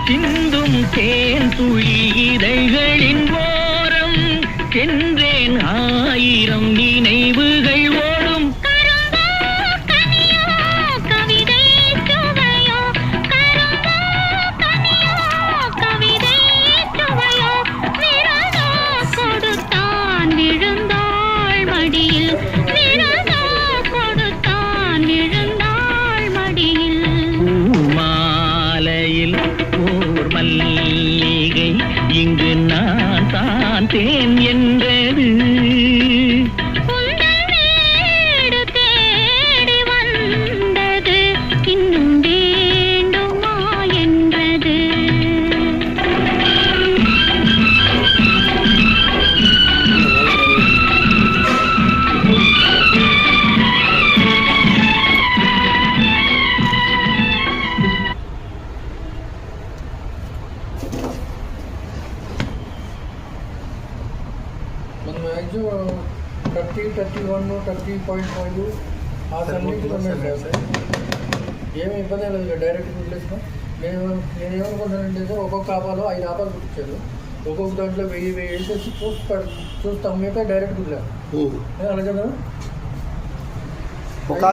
சிந்தும் தேன் துளி இதழ்களின் ஓரம் சென்றேன் ஆயிரம் நினைவுகள் ஓடும். ஓர் மல்லிகை இங்கு நான் தான் தேன் என்றது. தேடி வந்தது இன்னும் வேண்டுமா என்றது. మ్యాక్సిమం 30, 31, 30.5 ఆ సన్నిహితులు ఉన్నాయి సార్. ఏమి ఇబ్బంది లేదు, డైరెక్ట్ కుట్లేసిన. నేనేమనుకుంటానంటే సార్, ఒక్కొక్క ఆపాలో 5 ఆపాలు కుట్టించారు. ఒక్కొక్క దాంట్లో 1000 వేసేసి చూస్తాం, మిగతా డైరెక్ట్ కుట్టారు. అలా కదా.